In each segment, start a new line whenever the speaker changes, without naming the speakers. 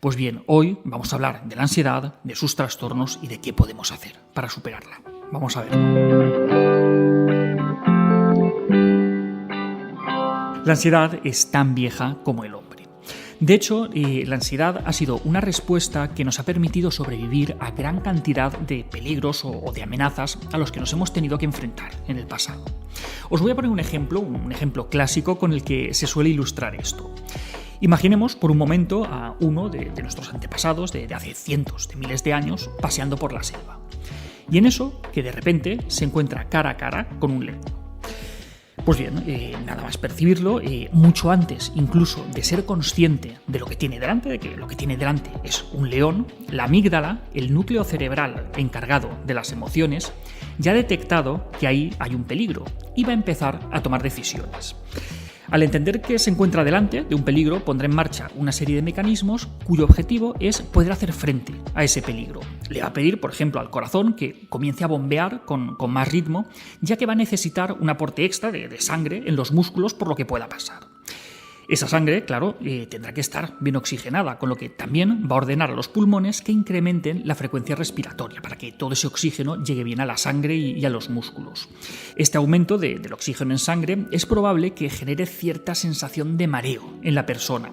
Pues bien, hoy vamos a hablar de la ansiedad, de sus trastornos y de qué podemos hacer para superarla. Vamos a ver. La ansiedad es tan vieja como el hombre. De hecho, la ansiedad ha sido una respuesta que nos ha permitido sobrevivir a gran cantidad de peligros o de amenazas a los que nos hemos tenido que enfrentar en el pasado. Os voy a poner un ejemplo clásico con el que se suele ilustrar esto. Imaginemos por un momento a uno de nuestros antepasados de hace cientos de miles de años paseando por la selva. Y en eso, que de repente se encuentra cara a cara con un león. Pues bien, nada más percibirlo, mucho antes incluso de ser consciente de lo que tiene delante, de que lo que tiene delante es un león, la amígdala, el núcleo cerebral encargado de las emociones, ya ha detectado que ahí hay un peligro y va a empezar a tomar decisiones. Al entender que se encuentra delante de un peligro, pondrá en marcha una serie de mecanismos cuyo objetivo es poder hacer frente a ese peligro. Le va a pedir, por ejemplo, al corazón que comience a bombear con más ritmo, ya que va a necesitar un aporte extra de sangre en los músculos por lo que pueda pasar. Esa sangre, claro, tendrá que estar bien oxigenada, con lo que también va a ordenar a los pulmones que incrementen la frecuencia respiratoria para que todo ese oxígeno llegue bien a la sangre y a los músculos. Este aumento del oxígeno en sangre es probable que genere cierta sensación de mareo en la persona.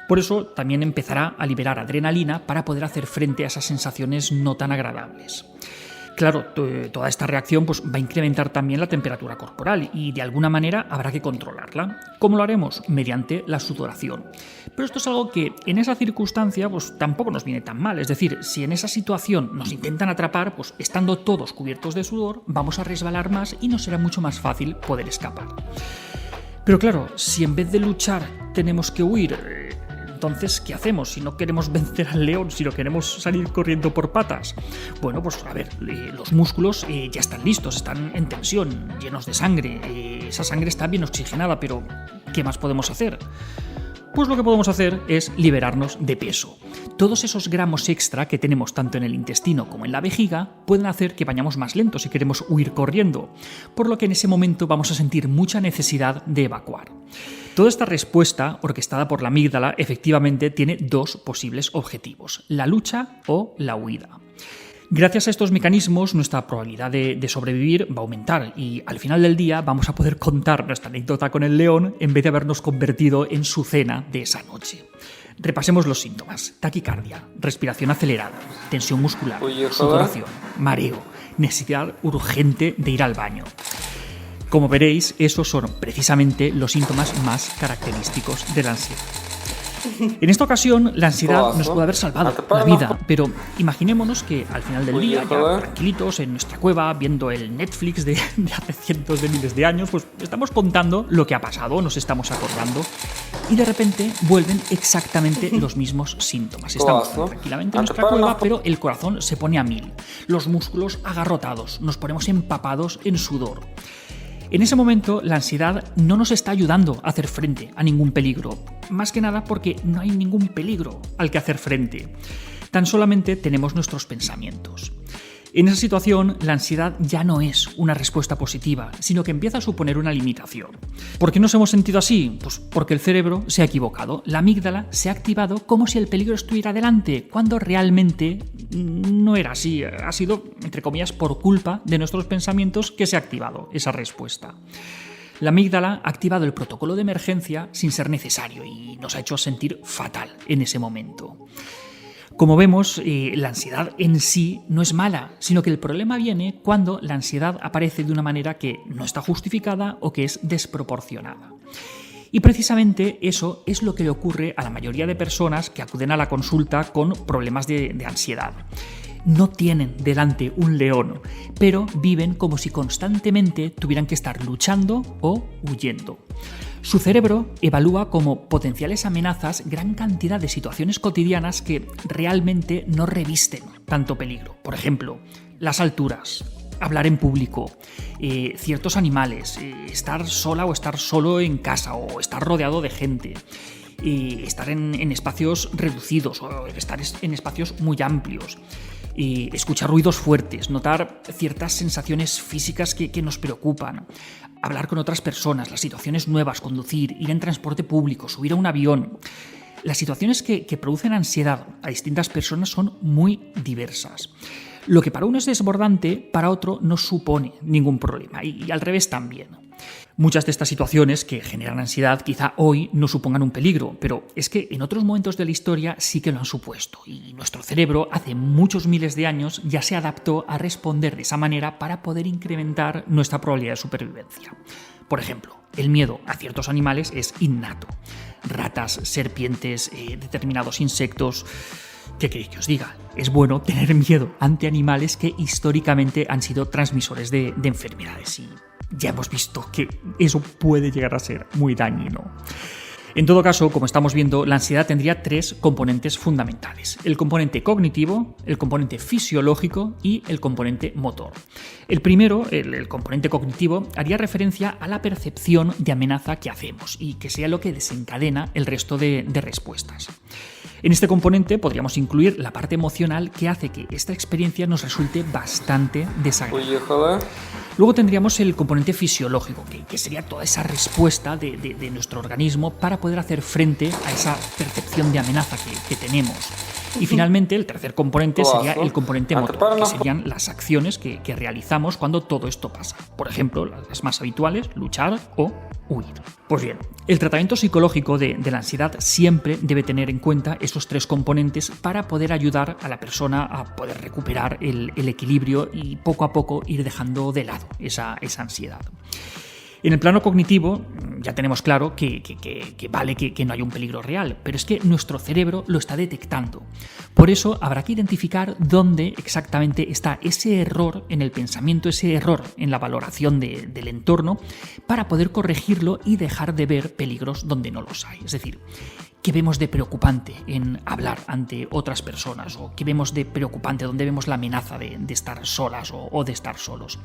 Por eso también empezará a liberar adrenalina para poder hacer frente a esas sensaciones no tan agradables. Claro, toda esta reacción va a incrementar también la temperatura corporal y de alguna manera habrá que controlarla. ¿Cómo lo haremos? Mediante la sudoración. Pero esto es algo que en esa circunstancia tampoco nos viene tan mal. Es decir, si en esa situación nos intentan atrapar, estando todos cubiertos de sudor, vamos a resbalar más y nos será mucho más fácil poder escapar. Pero claro, si en vez de luchar tenemos que huir, entonces, ¿qué hacemos si no queremos vencer al león, si no queremos salir corriendo por patas? Bueno, los músculos ya están listos, están en tensión, llenos de sangre. Esa sangre está bien oxigenada, pero ¿qué más podemos hacer? Pues lo que podemos hacer es liberarnos de peso. Todos esos gramos extra que tenemos tanto en el intestino como en la vejiga pueden hacer que vayamos más lentos si queremos huir corriendo, por lo que en ese momento vamos a sentir mucha necesidad de evacuar. Toda esta respuesta, orquestada por la amígdala, efectivamente tiene dos posibles objetivos: la lucha o la huida. Gracias a estos mecanismos, nuestra probabilidad de sobrevivir va a aumentar y al final del día vamos a poder contar nuestra anécdota con el león en vez de habernos convertido en su cena de esa noche. Repasemos los síntomas: taquicardia, respiración acelerada, tensión muscular, sudoración, mareo, necesidad urgente de ir al baño. Como veréis, esos son precisamente los síntomas más característicos de la ansiedad. En esta ocasión, la ansiedad nos puede haber salvado la vida, pero imaginémonos que al final del día, ya tranquilitos en nuestra cueva, viendo el Netflix de hace cientos de miles de años, estamos contando lo que ha pasado, nos estamos acordando, y de repente vuelven exactamente los mismos síntomas. Estamos tranquilamente en nuestra cueva, pero el corazón se pone a 1000, los músculos agarrotados, nos ponemos empapados en sudor. En ese momento, la ansiedad no nos está ayudando a hacer frente a ningún peligro, más que nada porque no hay ningún peligro al que hacer frente. Tan solamente tenemos nuestros pensamientos. En esa situación, la ansiedad ya no es una respuesta positiva, sino que empieza a suponer una limitación. ¿Por qué nos hemos sentido así? Pues porque el cerebro se ha equivocado. La amígdala se ha activado como si el peligro estuviera delante, cuando realmente no era así. Ha sido, entre comillas, por culpa de nuestros pensamientos que se ha activado esa respuesta. La amígdala ha activado el protocolo de emergencia sin ser necesario y nos ha hecho sentir fatal en ese momento. Como vemos, la ansiedad en sí no es mala, sino que el problema viene cuando la ansiedad aparece de una manera que no está justificada o que es desproporcionada. Y precisamente eso es lo que le ocurre a la mayoría de personas que acuden a la consulta con problemas de ansiedad. No tienen delante un león, pero viven como si constantemente tuvieran que estar luchando o huyendo. Su cerebro evalúa como potenciales amenazas gran cantidad de situaciones cotidianas que realmente no revisten tanto peligro. Por ejemplo, las alturas, hablar en público, ciertos animales, estar sola o estar solo en casa o estar rodeado de gente, estar en espacios reducidos o estar en espacios muy amplios. Escuchar ruidos fuertes, notar ciertas sensaciones físicas que nos preocupan, hablar con otras personas, las situaciones nuevas, conducir, ir en transporte público, subir a un avión. Las situaciones que producen ansiedad a distintas personas son muy diversas. Lo que para uno es desbordante, para otro no supone ningún problema, y al revés también. Muchas de estas situaciones que generan ansiedad quizá hoy no supongan un peligro, pero es que en otros momentos de la historia sí que lo han supuesto, y nuestro cerebro hace muchos miles de años ya se adaptó a responder de esa manera para poder incrementar nuestra probabilidad de supervivencia. Por ejemplo, el miedo a ciertos animales es innato. Ratas, serpientes, determinados insectos. ¿Qué queréis que os diga? Es bueno tener miedo ante animales que históricamente han sido transmisores de enfermedades, y ya hemos visto que eso puede llegar a ser muy dañino. En todo caso, como estamos viendo, la ansiedad tendría tres componentes fundamentales: el componente cognitivo, el componente fisiológico y el componente motor. El primero, el componente cognitivo, haría referencia a la percepción de amenaza que hacemos y que sea lo que desencadena el resto de respuestas. En este componente podríamos incluir la parte emocional, que hace que esta experiencia nos resulte bastante desagradable. Luego tendríamos el componente fisiológico, que sería toda esa respuesta de nuestro organismo para poder hacer frente a esa percepción de amenaza que tenemos. Y finalmente, el tercer componente sería el componente motor, que serían las acciones que realizamos cuando todo esto pasa. Por ejemplo, las más habituales: luchar o huir. Pues bien, el tratamiento psicológico de la ansiedad siempre debe tener en cuenta esos tres componentes para poder ayudar a la persona a poder recuperar el equilibrio y poco a poco ir dejando de lado esa ansiedad. En el plano cognitivo ya tenemos claro que vale que no hay un peligro real, pero es que nuestro cerebro lo está detectando. Por eso habrá que identificar dónde exactamente está ese error en el pensamiento, ese error en la valoración del entorno, para poder corregirlo y dejar de ver peligros donde no los hay. Es decir, ¿qué vemos de preocupante en hablar ante otras personas? ¿O qué vemos de preocupante donde vemos la amenaza de estar solas o de estar solos?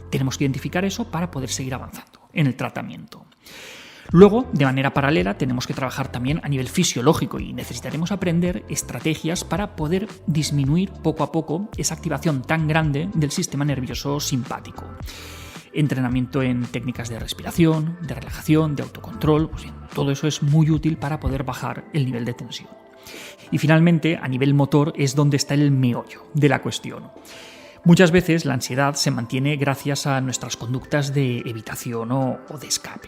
Tenemos que identificar eso para poder seguir avanzando en el tratamiento. Luego, de manera paralela, tenemos que trabajar también a nivel fisiológico y necesitaremos aprender estrategias para poder disminuir poco a poco esa activación tan grande del sistema nervioso simpático. Entrenamiento en técnicas de respiración, de relajación, de autocontrol, pues bien, todo eso es muy útil para poder bajar el nivel de tensión. Y finalmente, a nivel motor es donde está el meollo de la cuestión. Muchas veces la ansiedad se mantiene gracias a nuestras conductas de evitación o de escape.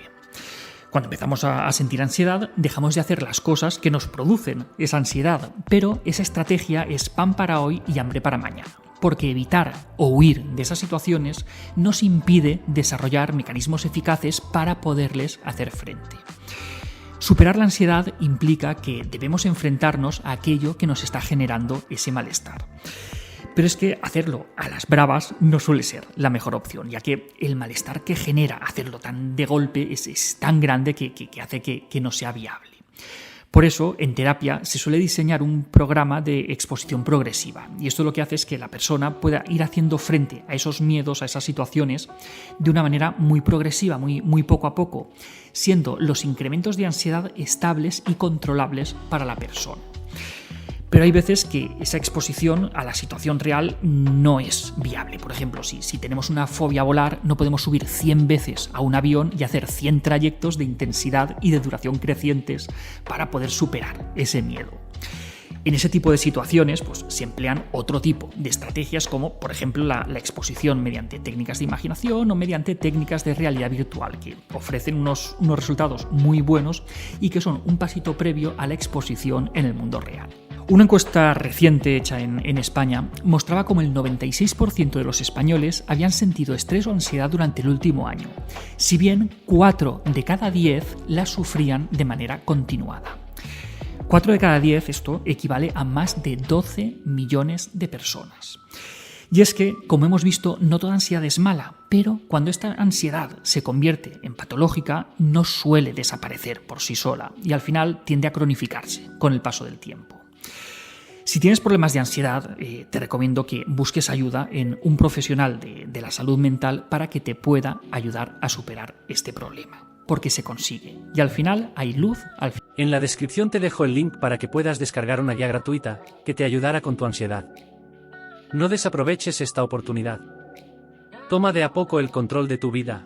Cuando empezamos a sentir ansiedad, dejamos de hacer las cosas que nos producen esa ansiedad, pero esa estrategia es pan para hoy y hambre para mañana, porque evitar o huir de esas situaciones nos impide desarrollar mecanismos eficaces para poderles hacer frente. Superar la ansiedad implica que debemos enfrentarnos a aquello que nos está generando ese malestar. Pero es que hacerlo a las bravas no suele ser la mejor opción, ya que el malestar que genera hacerlo tan de golpe es tan grande que hace que no sea viable. Por eso, en terapia se suele diseñar un programa de exposición progresiva, y esto lo que hace es que la persona pueda ir haciendo frente a esos miedos, a esas situaciones, de una manera muy progresiva, muy poco a poco, siendo los incrementos de ansiedad estables y controlables para la persona. Pero hay veces que esa exposición a la situación real no es viable. Por ejemplo, si tenemos una fobia a volar, no podemos subir 100 veces a un avión y hacer 100 trayectos de intensidad y de duración crecientes para poder superar ese miedo. En ese tipo de situaciones, pues, se emplean otro tipo de estrategias, como por ejemplo la exposición mediante técnicas de imaginación o mediante técnicas de realidad virtual, que ofrecen unos resultados muy buenos y que son un pasito previo a la exposición en el mundo real. Una encuesta reciente hecha en España mostraba cómo el 96% de los españoles habían sentido estrés o ansiedad durante el último año, si bien 4 de cada 10 la sufrían de manera continuada. 4 de cada 10, esto equivale a más de 12 millones de personas. Y es que, como hemos visto, no toda ansiedad es mala, pero cuando esta ansiedad se convierte en patológica, no suele desaparecer por sí sola y al final tiende a cronificarse con el paso del tiempo. Si tienes problemas de ansiedad, te recomiendo que busques ayuda en un profesional de la salud mental para que te pueda ayudar a superar este problema, porque se consigue y al final hay luz al final.
En la descripción te dejo el link para que puedas descargar una guía gratuita que te ayudará con tu ansiedad. No desaproveches esta oportunidad. Toma de a poco el control de tu vida.